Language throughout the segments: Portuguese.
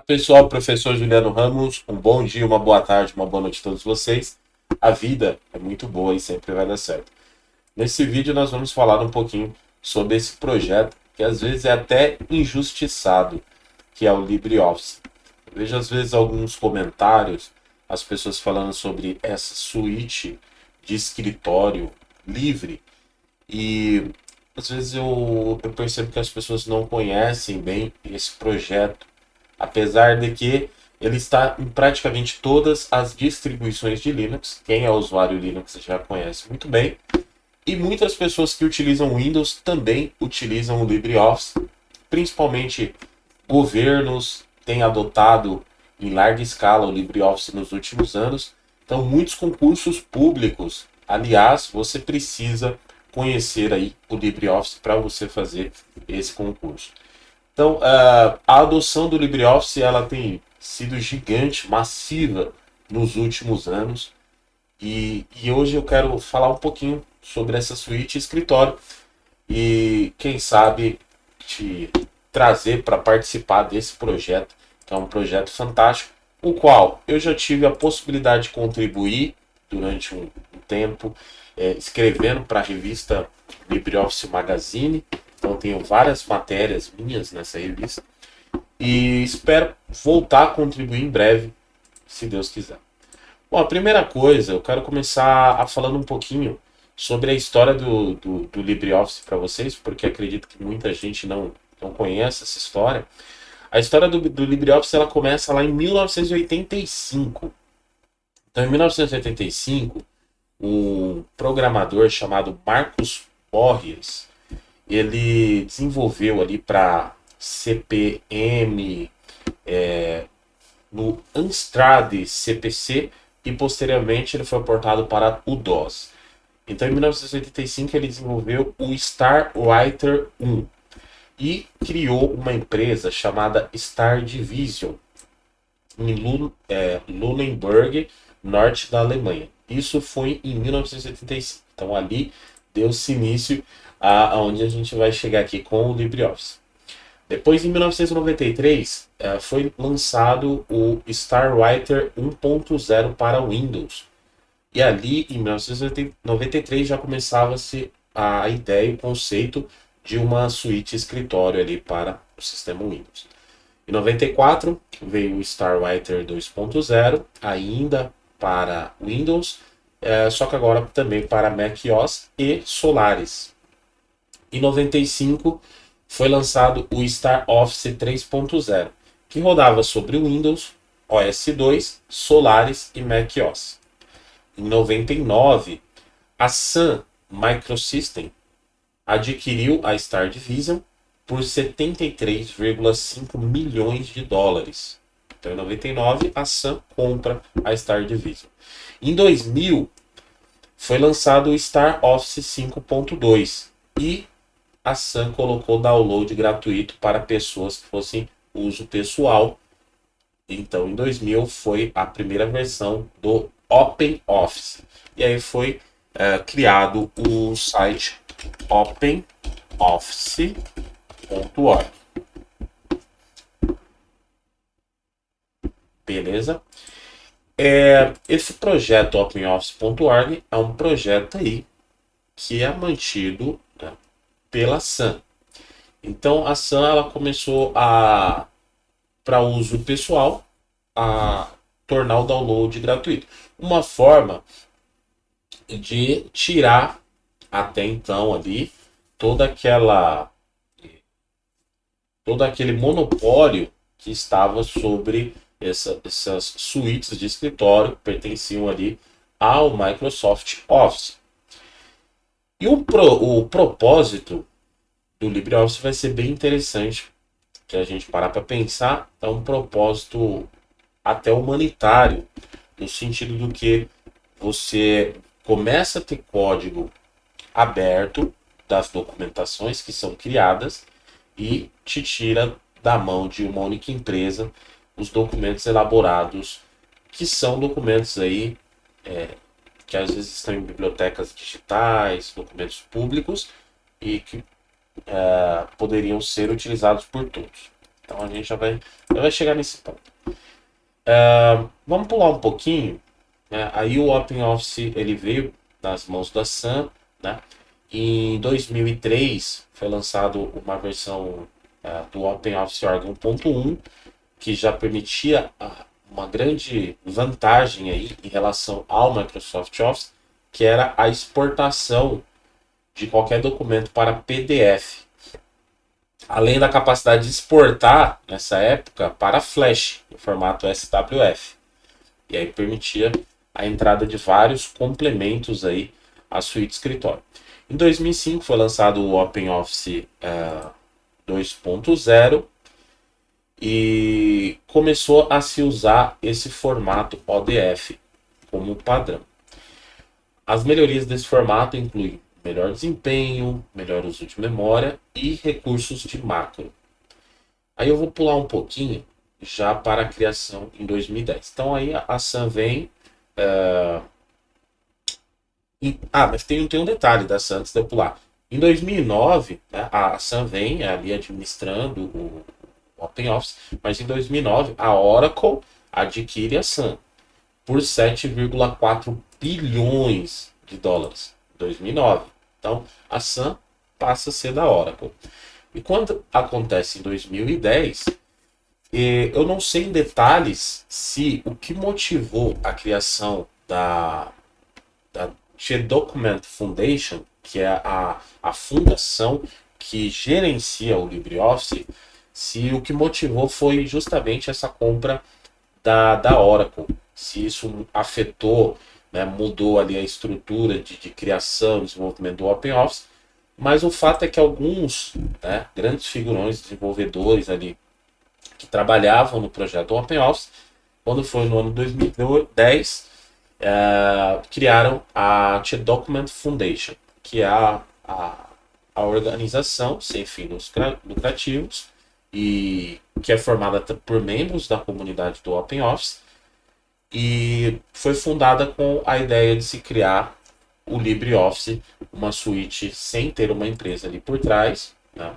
Pessoal, professor Juliano Ramos, um bom dia, uma boa tarde, uma boa noite a todos vocês. A vida é muito boa e sempre vai dar certo. Nesse vídeo nós vamos falar um pouquinho sobre esse projeto que às vezes é até injustiçado, que é o LibreOffice. Eu vejo às vezes alguns comentários, as pessoas falando sobre essa suíte de escritório livre e às vezes eu percebo que as pessoas não conhecem bem esse projeto, apesar de que ele está em praticamente todas as distribuições de Linux. Quem é usuário Linux já conhece muito bem. E muitas pessoas que utilizam Windows também utilizam o LibreOffice. Principalmente governos têm adotado em larga escala o LibreOffice nos últimos anos. Então, muitos concursos públicos. Aliás, você precisa conhecer aí o LibreOffice para você fazer esse concurso. Então, a adoção do LibreOffice ela tem sido gigante, massiva nos últimos anos. E hoje eu quero falar um pouquinho sobre essa suíte escritório e, quem sabe, te trazer para participar desse projeto, que é um projeto fantástico, o qual eu já tive a possibilidade de contribuir durante um tempo, escrevendo para a revista LibreOffice Magazine. Então tenho várias matérias minhas nessa revista e espero voltar a contribuir em breve, se Deus quiser. Bom, a primeira coisa, eu quero começar falando um pouquinho sobre a história do LibreOffice para vocês, porque acredito que muita gente não conhece essa história. A história do LibreOffice ela começa lá em 1985. Então, em 1985, um programador chamado Marcus Borges, ele desenvolveu ali para CP/M, no Amstrad CPC, e posteriormente ele foi portado para o DOS. Então, em 1985, ele desenvolveu o StarWriter 1 e criou uma empresa chamada Star Division em Lunenburg, norte da Alemanha. Isso foi em 1985. Então, ali deu-se início aonde a gente vai chegar aqui com o LibreOffice. Depois, em 1993, foi lançado o StarWriter 1.0 para Windows. E ali, em 1993, já começava-se a ideia e o conceito de uma suíte escritório ali para o sistema Windows. Em 94, veio o StarWriter 2.0, ainda para Windows, só que agora também para macOS e Solaris. Em 95, foi lançado o StarOffice 3.0, que rodava sobre Windows, OS 2, Solaris e macOS. Em 99, a Sun Microsystem adquiriu a Star Division por 73,5 milhões de dólares. Então, em 99, a Sun compra a Star Division. Em 2000, foi lançado o StarOffice 5.2 e a Sun colocou download gratuito para pessoas que fossem uso pessoal. Então, em 2000, foi a primeira versão do OpenOffice. E aí foi criado o site openoffice.org. Beleza? Esse projeto openoffice.org é um projeto aí que é mantido, né, pela Sun. Então a Sun ela começou para uso pessoal, a tornar o download gratuito. Uma forma de tirar até então ali todo aquele monopólio que estava sobre essas suítes de escritório que pertenciam ali ao Microsoft Office. E o propósito do LibreOffice vai ser bem interessante que a gente parar para pensar. É um propósito até humanitário, no sentido do que você começa a ter código aberto das documentações que são criadas e te tira da mão de uma única empresa os documentos elaborados, que são documentos aí que às vezes estão em bibliotecas digitais, documentos públicos e que poderiam ser utilizados por todos. Então a gente já vai chegar nesse ponto. Vamos pular um pouquinho, né? Aí o OpenOffice ele veio nas mãos da Sun, né? Em 2003 foi lançado uma versão do OpenOffice Org 1.1 que já permitia uma grande vantagem aí em relação ao Microsoft Office, que era a exportação de qualquer documento para PDF. Além da capacidade de exportar, nessa época, para Flash, no formato SWF. E aí permitia a entrada de vários complementos aí à suíte escritório. Em 2005 foi lançado o OpenOffice 2.0 e começou a se usar esse formato ODF como padrão. As melhorias desse formato incluem melhor desempenho, melhor uso de memória e recursos de macro. Aí eu vou pular um pouquinho já para a criação em 2010. Então aí a Sun vem... mas tem um detalhe da Sun antes de eu pular. Em 2009, né, a Sun vem ali administrando o OpenOffice, mas em 2009 a Oracle adquire a Sun por 7,4 bilhões de dólares em 2009. Então a Sun passa a ser da Oracle. E quando acontece em 2010, eu não sei em detalhes se o que motivou a criação da Document Foundation, que é a fundação que gerencia o LibreOffice, se o que motivou foi justamente essa compra da Oracle, se isso afetou, né, mudou ali a estrutura de criação e desenvolvimento do OpenOffice, mas o fato é que alguns, né, grandes figurões, desenvolvedores ali que trabalhavam no projeto OpenOffice, quando foi no ano 2010, criaram a Document Foundation, que é a organização sem fins lucrativos e que é formada por membros da comunidade do OpenOffice e foi fundada com a ideia de se criar o LibreOffice, uma suíte sem ter uma empresa ali por trás, né?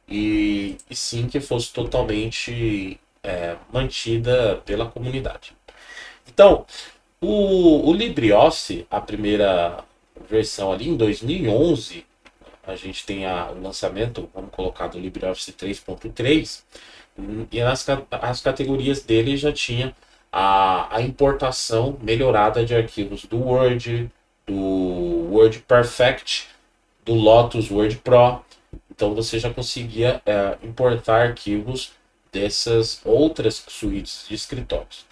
E sim que fosse totalmente mantida pela comunidade. Então, o LibreOffice, a primeira versão ali em 2011, a gente tem o lançamento, vamos colocar, do LibreOffice 3.3, e as categorias dele já tinha a importação melhorada de arquivos do Word, do WordPerfect, do Lotus Word Pro. Então você já conseguia importar arquivos dessas outras suítes de escritórios.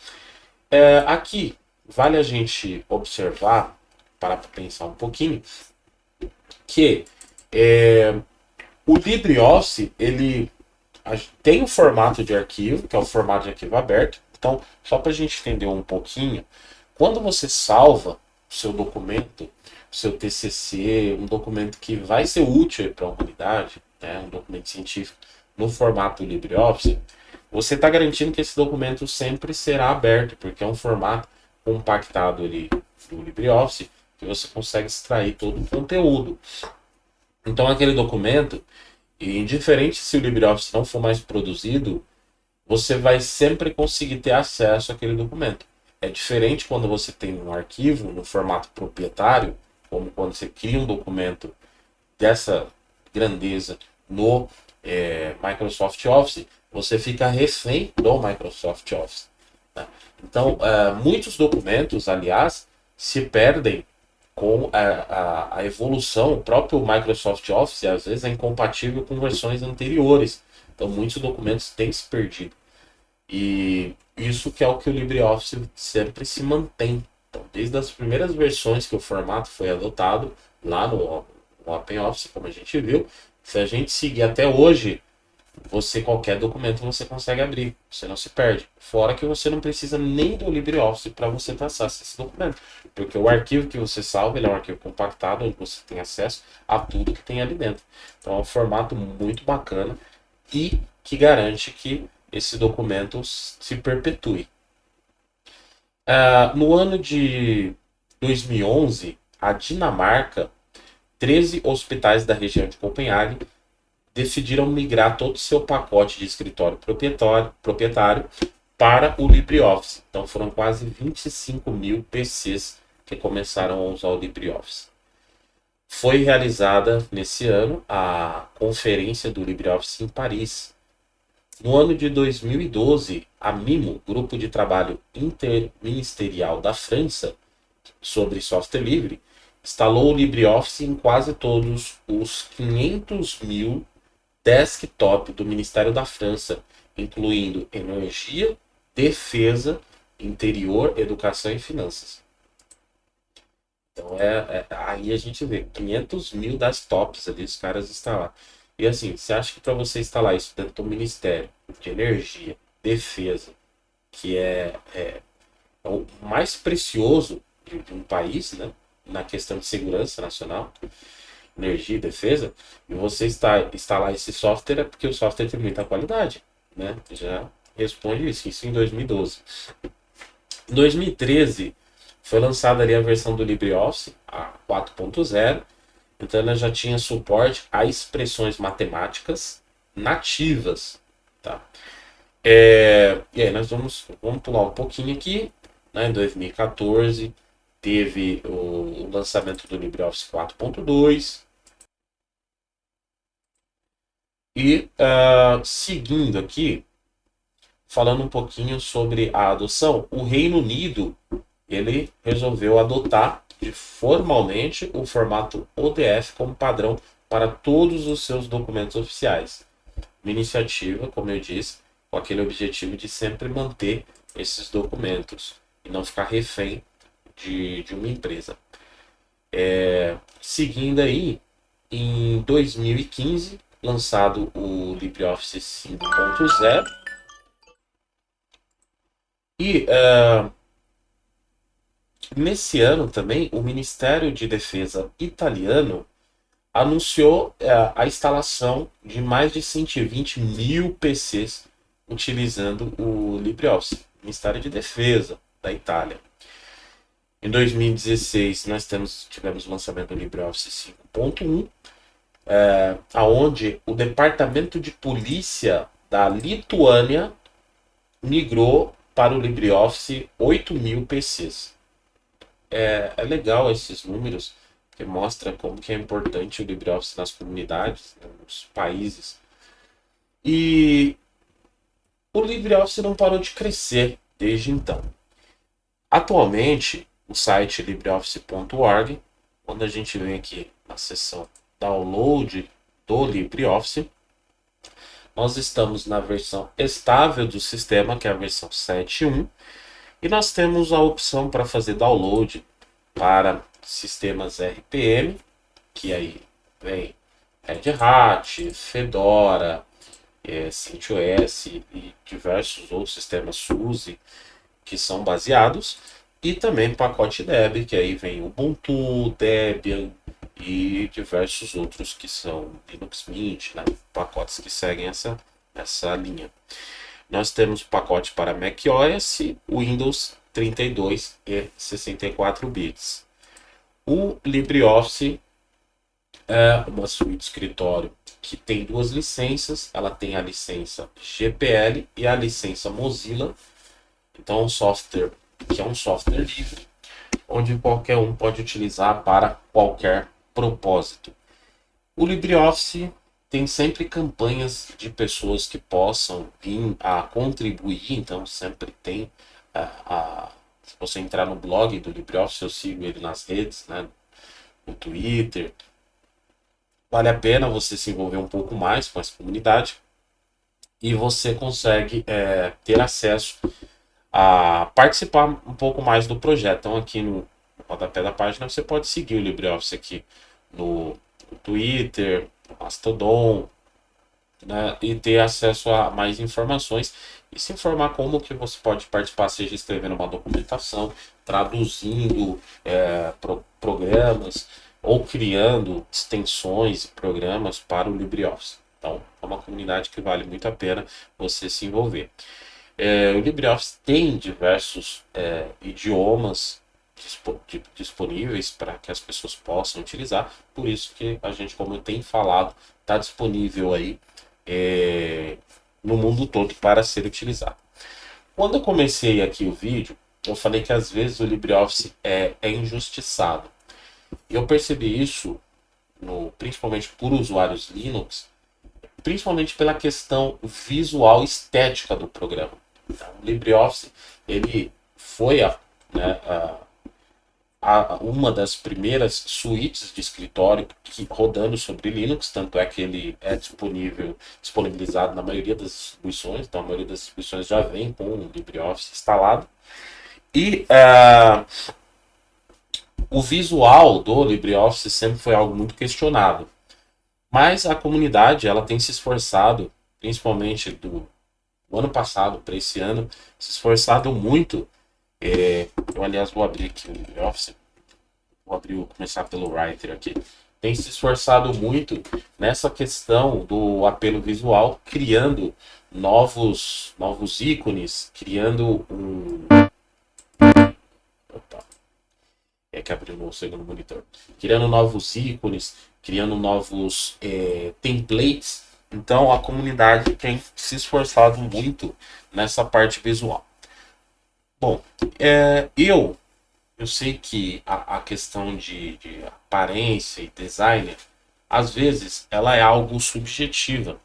Aqui vale a gente observar, para pensar um pouquinho, que o LibreOffice ele tem um formato de arquivo, que é o formato de arquivo aberto. Então, só para a gente entender um pouquinho, quando você salva o seu documento, o seu TCC, um documento que vai ser útil para a humanidade, né, um documento científico, no formato LibreOffice, você está garantindo que esse documento sempre será aberto, porque é um formato compactado ali do LibreOffice, que você consegue extrair todo o conteúdo. Então, aquele documento, indiferente se o LibreOffice não for mais produzido, você vai sempre conseguir ter acesso àquele documento. É diferente quando você tem um arquivo no formato proprietário, como quando você cria um documento dessa grandeza no Microsoft Office, você fica refém do Microsoft Office, né? Então, muitos documentos, aliás, se perdem com a evolução. O próprio Microsoft Office às vezes é incompatível com versões anteriores. Então, muitos documentos têm se perdido. E isso que é o que o LibreOffice sempre se mantém. Então, desde as primeiras versões que o formato foi adotado, lá no OpenOffice, como a gente viu, se a gente seguir até hoje, qualquer documento você consegue abrir, você não se perde. Fora que você não precisa nem do LibreOffice para você ter acesso a esse documento, porque o arquivo que você salva ele é um arquivo compactado, onde você tem acesso a tudo que tem ali dentro. Então é um formato muito bacana e que garante que esse documento se perpetue. No ano de 2011, a Dinamarca, 13 hospitais da região de Copenhague decidiram migrar todo o seu pacote de escritório proprietário para o LibreOffice. Então foram quase 25 mil PCs que começaram a usar o LibreOffice. Foi realizada nesse ano a conferência do LibreOffice em Paris. No ano de 2012, a MIMO, Grupo de Trabalho Interministerial da França sobre software livre, instalou o LibreOffice em quase todos os 500 mil desktop do Ministério da França, incluindo energia, defesa, interior, educação e finanças. Então aí a gente vê 500 mil desktops ali, os caras instalaram. E assim, você acha que para você instalar isso dentro do Ministério de Energia, Defesa, que é o mais precioso de um país, né, na questão de segurança nacional, energia e defesa, e você instalar esse software é porque o software tem muita qualidade, né? Já responde isso em 2012. Em 2013 foi lançada ali a versão do LibreOffice, a 4.0, então ela já tinha suporte a expressões matemáticas nativas, tá? E aí nós vamos pular um pouquinho aqui, né? Em 2014 teve o lançamento do LibreOffice 4.2. E seguindo aqui, falando um pouquinho sobre a adoção, o Reino Unido ele resolveu adotar formalmente o formato ODF como padrão para todos os seus documentos oficiais. Uma iniciativa, como eu disse, com aquele objetivo de sempre manter esses documentos e não ficar refém de uma empresa. Seguindo aí, em 2015, lançado o LibreOffice 5.0 e nesse ano também o Ministério de Defesa italiano anunciou a instalação de mais de 120 mil PCs utilizando o LibreOffice, Ministério de Defesa da Itália. Em 2016 nós tivemos o lançamento do LibreOffice 5.1, aonde o Departamento de Polícia da Lituânia migrou para o LibreOffice 8 mil PCs. É legal esses números, que mostra como que é importante o LibreOffice nas comunidades, né, nos países. E o LibreOffice não parou de crescer desde então. Atualmente, o site LibreOffice.org, quando a gente vem aqui na seção Download do LibreOffice, nós estamos na versão estável do sistema, que é a versão 7.1, e nós temos a opção para fazer download para sistemas RPM, que aí vem Red Hat, Fedora, CentOS e diversos outros sistemas SUSE que são baseados, e também pacote Debian, que aí vem Ubuntu, Debian e diversos outros que são Linux Mint, né? Pacotes que seguem essa linha. Nós temos o pacote para macOS, Windows 32 e 64 bits. O LibreOffice é uma suíte de escritório que tem duas licenças. Ela tem a licença GPL e a licença Mozilla. Então é um software que é um software livre, onde qualquer um pode utilizar para qualquer propósito. O LibreOffice tem sempre campanhas de pessoas que possam vir a contribuir, então sempre tem se você entrar no blog do LibreOffice, eu sigo ele nas redes, né, no Twitter. Vale a pena você se envolver um pouco mais com essa comunidade e você consegue ter acesso a participar um pouco mais do projeto. Então aqui no rodapé da página você pode seguir o LibreOffice aqui no Twitter, no Mastodon, né, e ter acesso a mais informações e se informar como que você pode participar, seja escrevendo uma documentação, traduzindo programas ou criando extensões e programas para o LibreOffice. Então é uma comunidade que vale muito a pena você se envolver. O LibreOffice tem diversos idiomas disponíveis para que as pessoas possam utilizar. Por isso que a gente, como eu tenho falado, está disponível aí no mundo todo para ser utilizado. Quando eu comecei aqui o vídeo, eu falei que às vezes o LibreOffice é injustiçado. E eu percebi isso, principalmente por usuários Linux, principalmente pela questão visual estética do programa. Então, o LibreOffice ele foi uma das primeiras suítes de escritório rodando sobre Linux, tanto é que ele é disponibilizado na maioria das distribuições, então a maioria das distribuições já vem com o LibreOffice instalado. E o visual do LibreOffice sempre foi algo muito questionado, mas a comunidade ela tem se esforçado, principalmente do ano passado para esse ano, se esforçado muito. Eu, aliás, vou abrir aqui o LibreOffice. Começar pelo Writer aqui. Tem se esforçado muito nessa questão do apelo visual, criando novos ícones, criando Opa, que abriu no segundo monitor. Criando novos ícones, criando novos templates. Então, a comunidade tem se esforçado muito nessa parte visual. Bom, eu sei que a questão de aparência e design, às vezes, ela é algo subjetiva.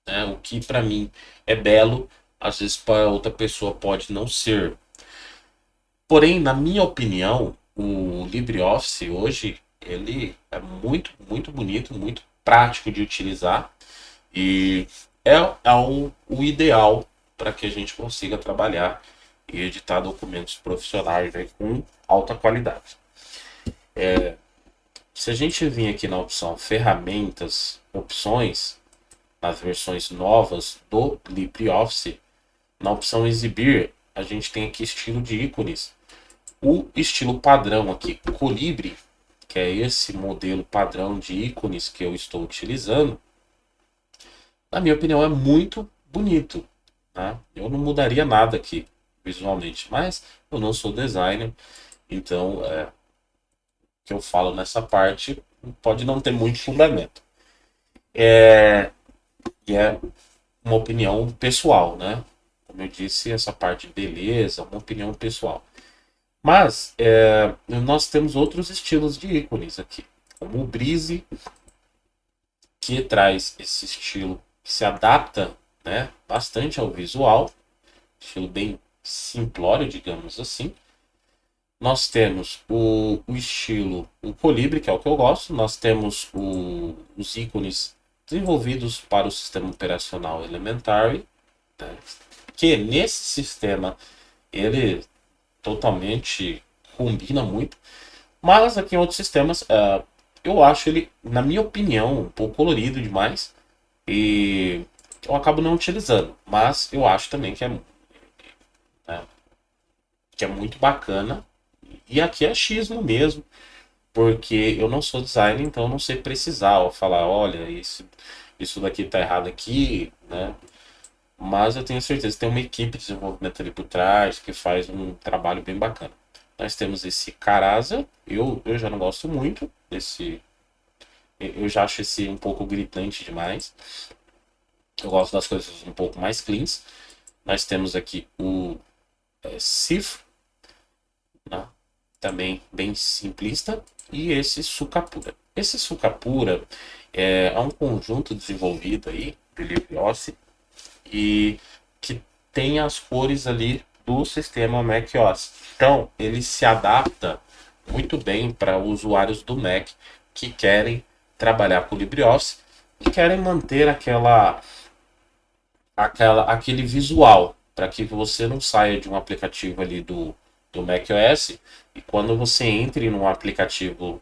Né? O que para mim é belo, às vezes para outra pessoa pode não ser. Porém, na minha opinião, o LibreOffice hoje, ele é muito, muito bonito, muito prático de utilizar e o ideal para que a gente consiga trabalhar e editar documentos profissionais, né, com alta qualidade. Se a gente vir aqui na opção ferramentas, opções, nas versões novas do LibreOffice, na opção exibir, a gente tem aqui estilo de ícones. O estilo padrão aqui, Colibri, que é esse modelo padrão de ícones que eu estou utilizando, na minha opinião é muito bonito. Né? Eu não mudaria nada aqui visualmente, mas eu não sou designer, então o que eu falo nessa parte pode não ter muito fundamento. E é uma opinião pessoal, né? Como eu disse, essa parte de beleza é uma opinião pessoal. Mas nós temos outros estilos de ícones aqui, como o Breeze, que traz esse estilo que se adapta, né, bastante ao visual, estilo bem simplório, digamos assim. Nós temos o estilo o Colibri, que é o que eu gosto. Nós temos os ícones desenvolvidos para o sistema operacional Elementary, né, que nesse sistema ele totalmente combina muito. Mas aqui em outros sistemas eu acho ele, na minha opinião, um pouco colorido demais. E eu acabo não utilizando. Mas eu acho também que é muito bacana. E aqui é achismo mesmo, porque eu não sou designer, então eu não sei precisar ou falar, olha, isso daqui tá errado aqui, né? Mas eu tenho certeza que tem uma equipe de desenvolvimento ali por trás que faz um trabalho bem bacana. Nós temos esse Caraza, eu já não gosto muito desse. Eu já acho esse um pouco gritante demais. Eu gosto das coisas um pouco mais cleans. Nós temos aqui o Cif, né? Também bem simplista, e esse Sukapura. Esse Sukapura é um conjunto desenvolvido aí do LibreOffice e que tem as cores ali do sistema macOS. Então, ele se adapta muito bem para usuários do Mac que querem trabalhar com o LibreOffice e querem manter aquele visual, para que você não saia de um aplicativo ali do macOS e quando você entre num aplicativo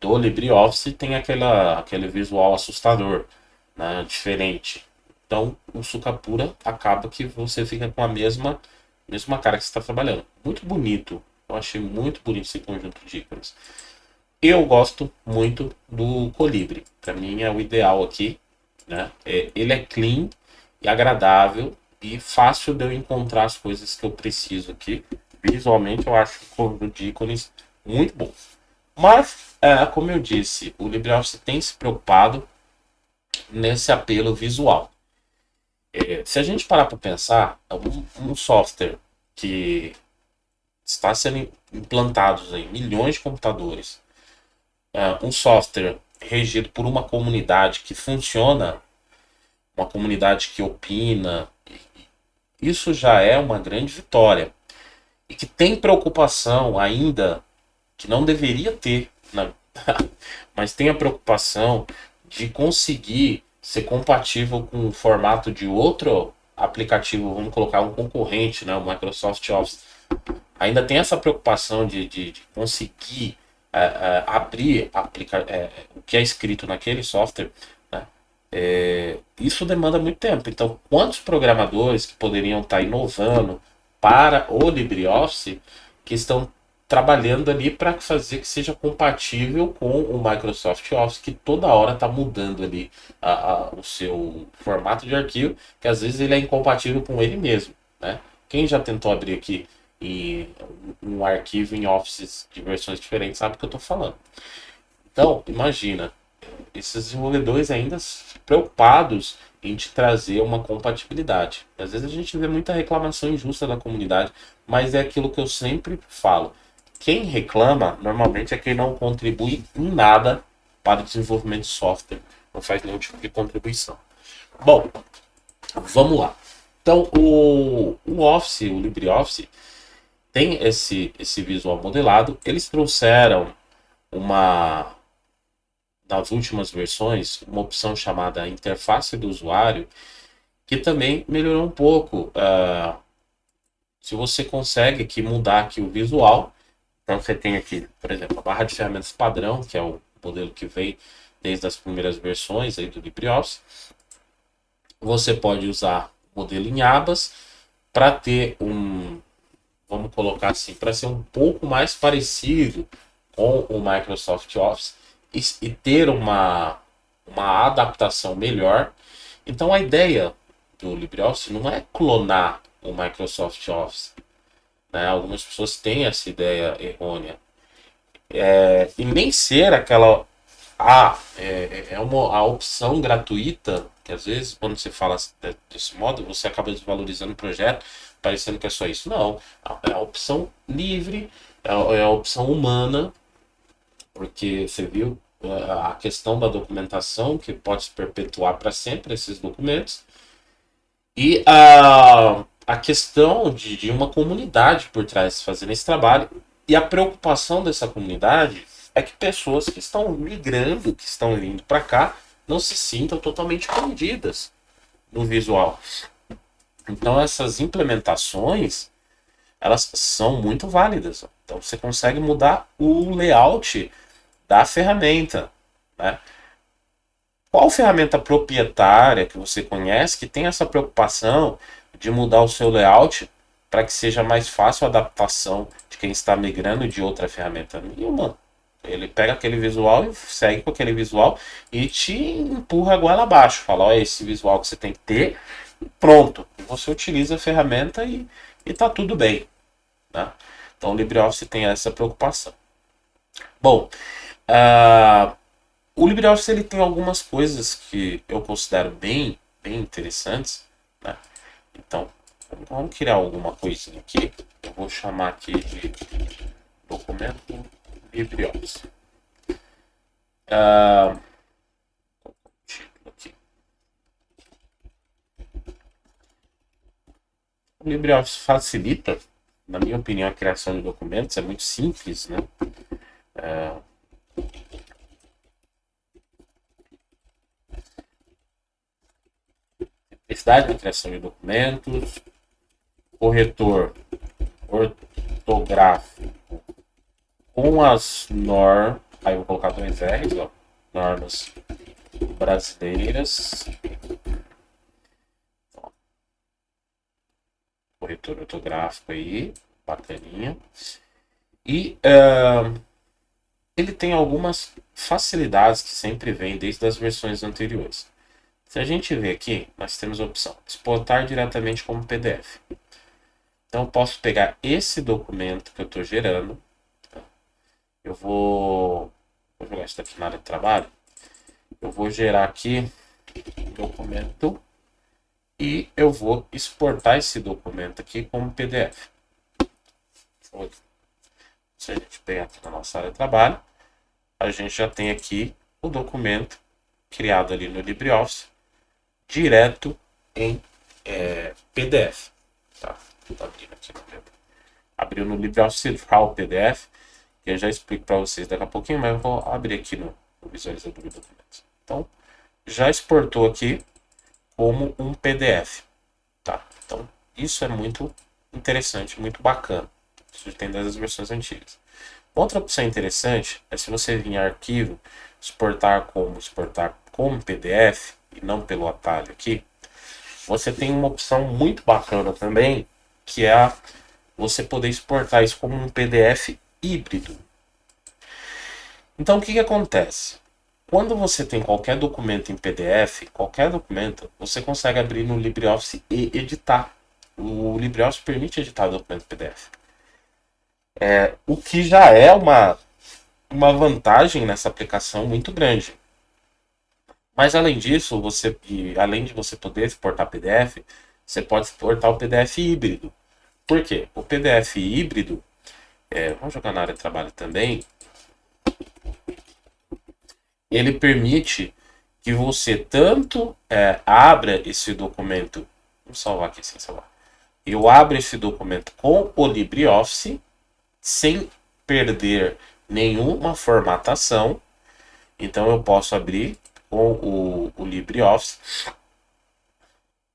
do LibreOffice tem aquele visual assustador, né, diferente. Então o Sukapura acaba que você fica com a mesma cara que você está trabalhando. Muito bonito. Eu achei muito bonito esse conjunto de ícones. Eu gosto muito do Colibri. Para mim é o ideal aqui. Né? Ele é clean e agradável e fácil de eu encontrar as coisas que eu preciso aqui. visualmente eu acho um conjunto de ícones muito bom. Mas, como eu disse, o LibreOffice tem se preocupado nesse apelo visual. Se a gente parar para pensar, um software que está sendo implantado em milhões de computadores, um software regido por uma comunidade que funciona, uma comunidade que opina, isso já é uma grande vitória. E que tem preocupação ainda, que não deveria ter, né? Mas tem a preocupação de conseguir ser compatível com o formato de outro aplicativo, vamos colocar um concorrente, né, o Microsoft Office. Ainda tem essa preocupação de conseguir abrir o que é escrito naquele software, né? Isso demanda muito tempo. Então, quantos programadores que poderiam estar inovando para o LibreOffice que estão trabalhando ali para fazer que seja compatível com o Microsoft Office, que toda hora está mudando ali o seu formato de arquivo, que às vezes ele é incompatível com ele mesmo, né? Quem já tentou abrir aqui um arquivo em Office de versões diferentes sabe o que eu estou falando. Então, imagina, esses desenvolvedores ainda preocupados em te trazer uma compatibilidade. Às vezes a gente vê muita reclamação injusta da comunidade, mas é aquilo que eu sempre falo. Quem reclama, normalmente, é quem não contribui em nada para o desenvolvimento de software. Não faz nenhum tipo de contribuição. Bom, vamos lá. Então, o Office, o LibreOffice, tem esse visual modelado. Eles trouxeram nas últimas versões, uma opção chamada interface do usuário, que também melhorou um pouco. Se você consegue aqui mudar aqui o visual, então você tem aqui, por exemplo, a barra de ferramentas padrão, que é o modelo que vem desde as primeiras versões aí do LibreOffice. Você pode usar o modelo em abas para ter vamos colocar assim, para ser um pouco mais parecido com o Microsoft Office e ter uma adaptação melhor. Então a ideia do LibreOffice não é clonar o Microsoft Office, né? Algumas pessoas têm essa ideia errônea. E nem ser aquela a opção gratuita, que às vezes quando você fala desse modo, você acaba desvalorizando o projeto, parecendo que é só isso. Não, é a opção livre, é a opção humana, porque você viu a questão da documentação, que pode se perpetuar para sempre esses documentos, e a questão de uma comunidade por trás fazendo esse trabalho, e a preocupação dessa comunidade é que pessoas que estão migrando, que estão vindo para cá, não se sintam totalmente perdidas no visual. Então essas implementações, elas são muito válidas. Então você consegue mudar o layout da ferramenta, né? Qual ferramenta proprietária que você conhece que tem essa preocupação de mudar o seu layout para que seja mais fácil a adaptação de quem está migrando de outra ferramenta? Nenhuma. Ele pega aquele visual e segue com aquele visual e te empurra a goela abaixo. Fala, olha, esse visual que você tem que ter, pronto. E você utiliza a ferramenta e tá tudo bem, né? Então o LibreOffice tem essa preocupação. Bom, o LibreOffice ele tem algumas coisas que eu considero bem interessantes, né? Então, vamos criar alguma coisinha aqui. Eu vou chamar aqui de documento LibreOffice. O LibreOffice facilita, na minha opinião, a criação de documentos. É muito simples, né? Simplicidade na criação de documentos, corretor ortográfico com as normas, aí eu vou colocar 2 R's, ó, normas brasileiras, corretor ortográfico aí, bacaninha, e ele tem algumas facilidades que sempre vem desde as versões anteriores. Se a gente ver aqui, nós temos a opção exportar diretamente como PDF. Então eu posso pegar esse documento que eu estou gerando. Tá? Vou jogar isso daqui na área de trabalho. Eu vou gerar aqui um documento e eu vou exportar esse documento aqui como PDF. Se a gente pegar aqui na nossa área de trabalho, a gente já tem aqui o documento criado ali no LibreOffice, direto em PDF. Tá? Tô abrindo aqui abriu no LibreOffice Draw PDF, que eu já explico para vocês daqui a pouquinho, mas eu vou abrir aqui no visualizador de documentos. Então, já exportou aqui como um PDF. Tá? Então, isso é muito interessante, muito bacana. Isso tem das versões antigas. Outra opção interessante é se você vir em arquivo, exportar como PDF e não pelo atalho aqui, você tem uma opção muito bacana também, que é você poder exportar isso como um PDF híbrido. Então, o que acontece? Quando você tem qualquer documento em PDF, qualquer documento, você consegue abrir no LibreOffice e editar. O LibreOffice permite editar documento PDF. O que já é uma vantagem nessa aplicação muito grande. Mas além disso, além de você poder exportar PDF, você pode exportar o PDF híbrido. Por quê? O PDF híbrido, vamos jogar na área de trabalho também, ele permite que você tanto abra esse documento, vamos salvar aqui sem salvar, eu abro esse documento com o LibreOffice, sem perder nenhuma formatação. Então eu posso abrir com o LibreOffice.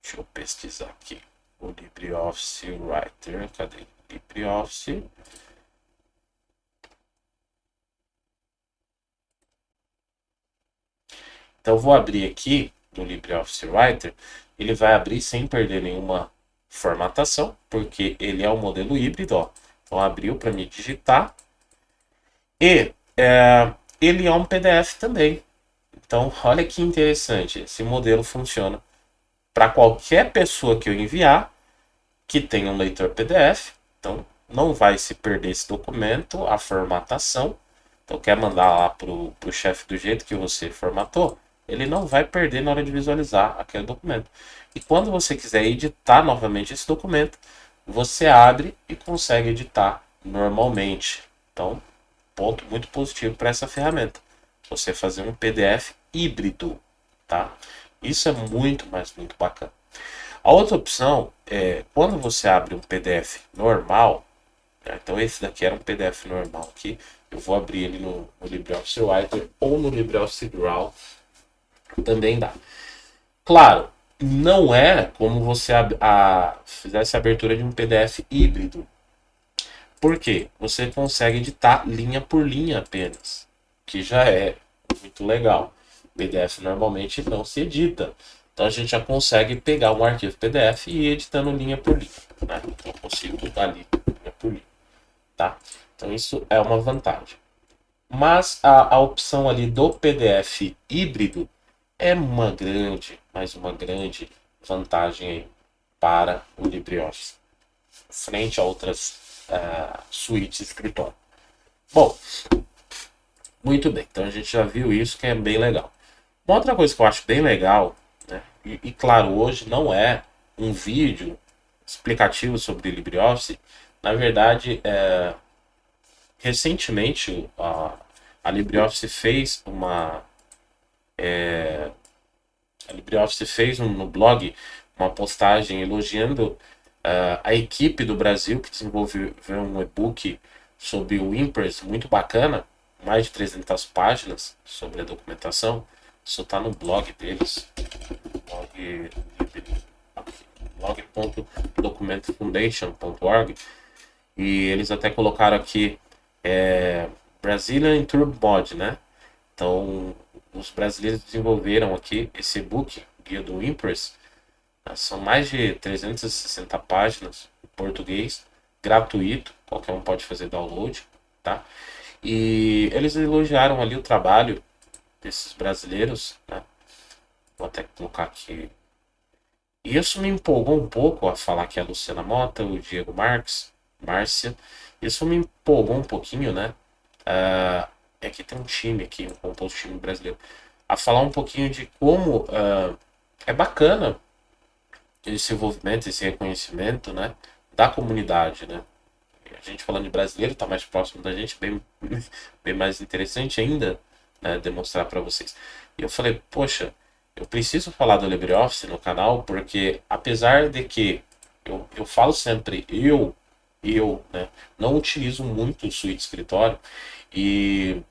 Deixa eu pesquisar aqui. O LibreOffice Writer. Cadê? LibreOffice. Então eu vou abrir aqui no LibreOffice Writer. Ele vai abrir sem perder nenhuma formatação, porque ele é um modelo híbrido. Ó. Então abriu para me digitar. E ele é um PDF também. Então, olha que interessante. Esse modelo funciona para qualquer pessoa que eu enviar que tenha um leitor PDF. Então, não vai se perder esse documento, a formatação. Então, quer mandar lá para o chefe do jeito que você formatou, ele não vai perder na hora de visualizar aquele documento. E quando você quiser editar novamente esse documento, você abre e consegue editar normalmente. Então, ponto muito positivo para essa ferramenta. Você fazer um PDF híbrido, tá? Isso é muito, mas muito bacana. A outra opção é quando você abre um PDF normal, né? Então esse daqui era um PDF normal aqui, eu vou abrir ele no LibreOffice Writer ou no LibreOffice Draw, também dá. Claro, não é como você fizesse a abertura de um PDF híbrido. Por quê? Você consegue editar linha por linha apenas, que já é muito legal. PDF normalmente não se edita. Então a gente já consegue pegar um arquivo PDF e ir editando linha por linha. Né? Então eu consigo mudar ali linha por linha. Tá? Então isso é uma vantagem. Mas a opção ali do PDF híbrido é uma grande vantagem aí para o LibreOffice, frente a outras suítes de escritório. Bom, muito bem, então a gente já viu isso, que é bem legal. Uma outra coisa que eu acho bem legal, né, e claro, hoje não é um vídeo explicativo sobre LibreOffice, na verdade, recentemente a LibreOffice fez no blog uma postagem elogiando a equipe do Brasil que desenvolveu um e-book sobre o Impress muito bacana, mais de 300 páginas sobre a documentação. Isso está no blog deles, blog.documentfoundation.org, e eles até colocaram aqui Brazilian Turbo Mod, né? Então, os brasileiros desenvolveram aqui esse e-book, Guia do Impress. São mais de 360 páginas em português, gratuito, qualquer um pode fazer download, tá? E eles elogiaram ali o trabalho desses brasileiros, né? Vou até colocar aqui. E isso me empolgou um pouco a falar que é a Luciana Mota, o Diego Marques, Márcia. Isso me empolgou um pouquinho, né? É que tem um time aqui, um composto time brasileiro, a falar um pouquinho de como é bacana esse envolvimento, esse reconhecimento, né, da comunidade, né? A gente falando de brasileiro, tá mais próximo da gente, bem, bem mais interessante ainda, né, demonstrar para vocês. E eu falei, poxa, eu preciso falar do LibreOffice no canal, porque apesar de que eu falo sempre né, não utilizo muito o Suite Escritório, e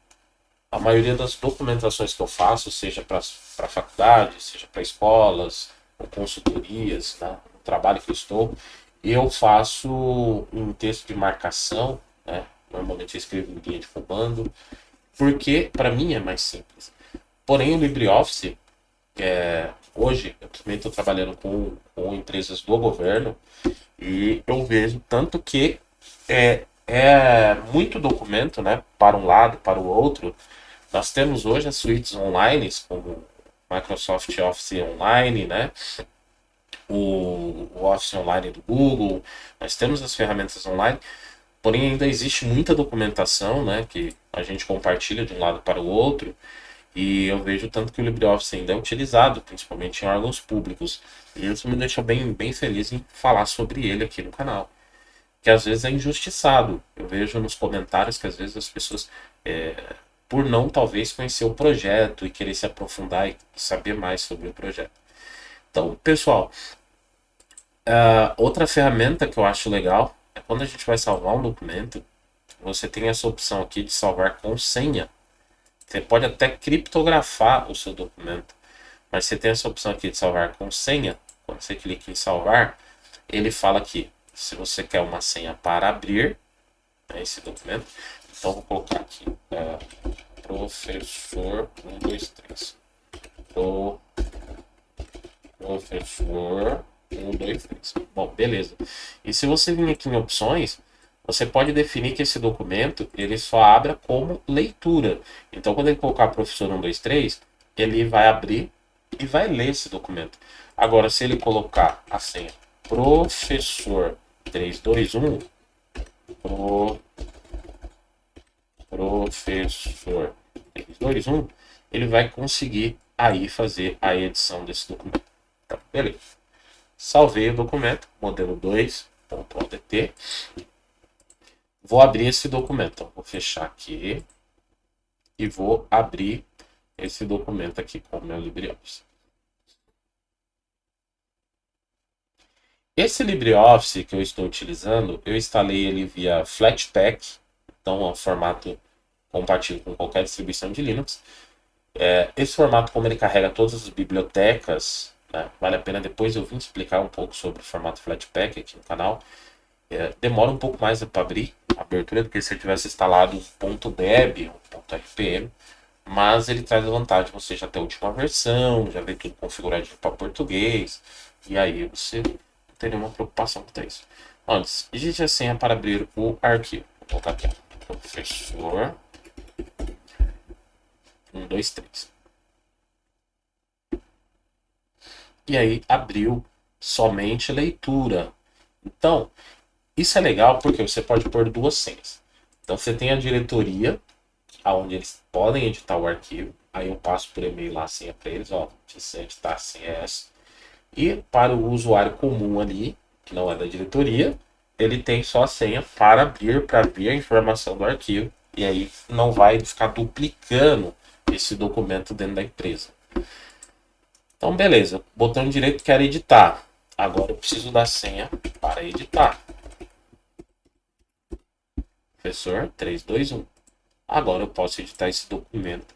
a maioria das documentações que eu faço, seja para faculdade, seja para escolas ou consultorias, né, no trabalho que eu estou, eu faço um texto de marcação, né, normalmente eu escrevo em linha de comando, porque para mim é mais simples. Porém, o LibreOffice, hoje, eu também estou trabalhando com empresas do governo e eu vejo tanto que é muito documento, né, para um lado, para o outro. Nós temos hoje as suítes online, como Microsoft Office Online, né? O Office Online do Google, nós temos as ferramentas online, porém ainda existe muita documentação, né, que a gente compartilha de um lado para o outro, e eu vejo tanto que o LibreOffice ainda é utilizado, principalmente em órgãos públicos, e isso me deixa bem, bem feliz em falar sobre ele aqui no canal, que às vezes é injustiçado. Eu vejo nos comentários que às vezes as pessoas, por não talvez conhecer o projeto e querer se aprofundar e saber mais sobre o projeto. Então, pessoal, outra ferramenta que eu acho legal é quando a gente vai salvar um documento, você tem essa opção aqui de salvar com senha. Você pode até criptografar o seu documento, mas você tem essa opção aqui de salvar com senha. Quando você clica em salvar, ele fala aqui se você quer uma senha para abrir, né, esse documento. Então vou colocar aqui professor 123. Professor 123. Bom, beleza. E se você vir aqui em opções, você pode definir que esse documento ele só abra como leitura. Então, quando ele colocar professor 123, ele vai abrir e vai ler esse documento. Agora, se ele colocar a senha professor 321, professor 321, ele vai conseguir aí fazer a edição desse documento. Então, beleza. Salvei o documento, modelo 2.odt. Vou abrir esse documento. Então, vou fechar aqui e vou abrir esse documento aqui com o meu LibreOffice. Esse LibreOffice que eu estou utilizando, eu instalei ele via Flatpak, então é um formato compatível com qualquer distribuição de Linux. Esse formato, como ele carrega todas as bibliotecas, né, vale a pena depois eu vim explicar um pouco sobre o formato Flatpak aqui no canal. Demora um pouco mais para abrir a abertura do que se eu tivesse instalado um .deb, um .rpm, mas ele traz a vantagem de você já ter a última versão, já ver tudo configuradinho para português, e aí você não tem nenhuma preocupação com isso. Antes, digite a senha para abrir o arquivo. Vou colocar aqui, professor 123. E aí abriu somente leitura. Então, isso é legal porque você pode pôr duas senhas. Então você tem a diretoria, onde eles podem editar o arquivo. Aí eu passo por e-mail lá a senha para eles, ó, você editar a senha é essa. E para o usuário comum ali, que não é da diretoria, ele tem só a senha para abrir, para ver a informação do arquivo. E aí não vai ficar duplicando esse documento dentro da empresa. Então, beleza. Botão direito, quero editar. Agora eu preciso da senha para editar. Professor 321. Agora eu posso editar esse documento.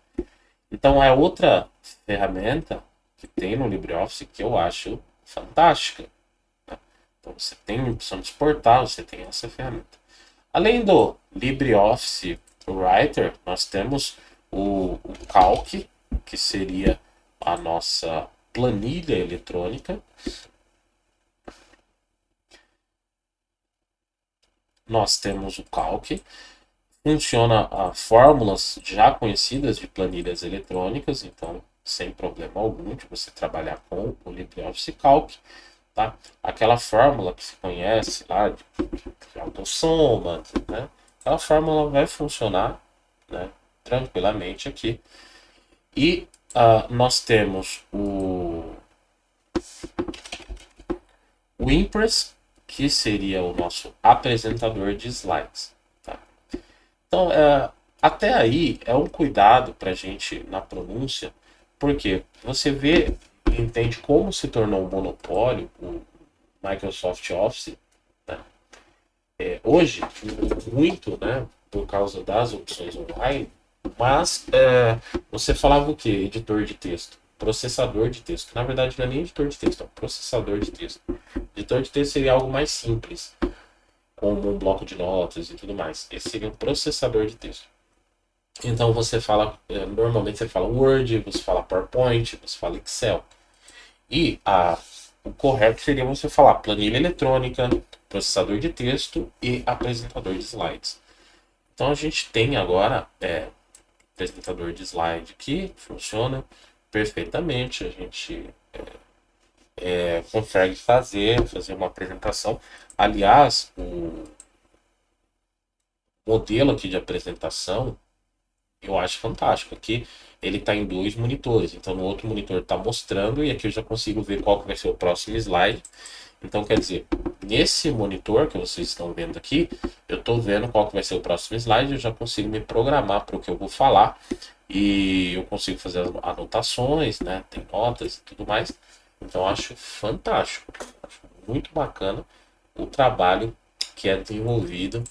Então, é outra ferramenta que tem no LibreOffice que eu acho fantástica. Então, você tem a opção de exportar, você tem essa ferramenta. Além do LibreOffice Writer, nós temos o Calc, que seria a nossa planilha eletrônica. Nós temos o Calc, funciona a fórmulas já conhecidas de planilhas eletrônicas, então sem problema algum de você trabalhar com o LibreOffice Calc, tá? Aquela fórmula que se conhece lá de autossoma, né? Aquela fórmula vai funcionar, né, tranquilamente aqui. E nós temos o Impress, que seria o nosso apresentador de slides. Tá? Então, até aí é um cuidado para a gente na pronúncia, porque você vê e entende como se tornou um monopólio o Microsoft Office, né? Hoje, muito, né, por causa das opções online, mas você falava o que? Editor de texto, processador de texto. Na verdade, não é nem editor de texto, é um processador de texto. Editor de texto seria algo mais simples, como um bloco de notas e tudo mais. Esse seria um processador de texto. Então você fala, normalmente você fala Word, você fala PowerPoint, você fala Excel. E o correto seria você falar planilha eletrônica, processador de texto e apresentador de slides. Então a gente tem agora apresentador de slide que funciona perfeitamente. A gente consegue fazer uma apresentação. Aliás, o modelo aqui de apresentação eu acho fantástico. Aqui ele está em dois monitores, então no outro monitor está mostrando e aqui eu já consigo ver qual que vai ser o próximo slide. Então quer dizer, nesse monitor que vocês estão vendo aqui, eu estou vendo qual que vai ser o próximo slide, eu já consigo me programar para o que eu vou falar e eu consigo fazer as anotações, né? Tem notas e tudo mais. Então eu acho fantástico, acho muito bacana o trabalho que é desenvolvido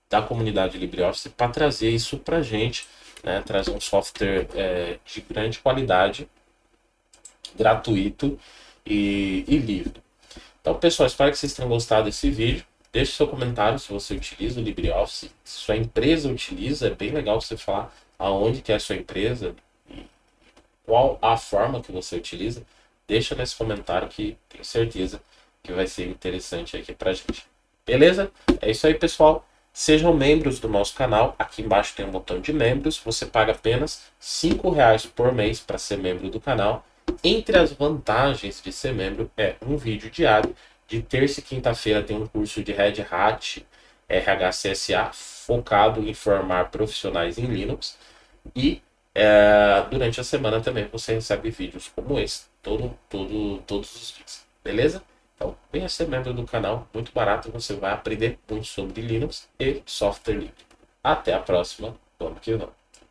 da comunidade LibreOffice para trazer isso para a gente, né? Trazer um software de grande qualidade, gratuito e livre. Então, pessoal, espero que vocês tenham gostado desse vídeo. Deixe seu comentário se você utiliza o LibreOffice, se sua empresa utiliza. É bem legal você falar aonde que é a sua empresa e qual a forma que você utiliza. Deixa nesse comentário que tenho certeza que vai ser interessante aqui pra gente. Beleza? É isso aí, pessoal. Sejam membros do nosso canal. Aqui embaixo tem um botão de membros. Você paga apenas R$ 5 por mês para ser membro do canal. Entre as vantagens de ser membro é um vídeo diário. De terça e quinta-feira tem um curso de Red Hat RHCSA focado em formar profissionais em Linux. E durante a semana também você recebe vídeos como esse, todos os dias. Beleza? Então, venha ser membro do canal, muito barato, você vai aprender muito sobre Linux e software livre. Até a próxima, vamos que vamos.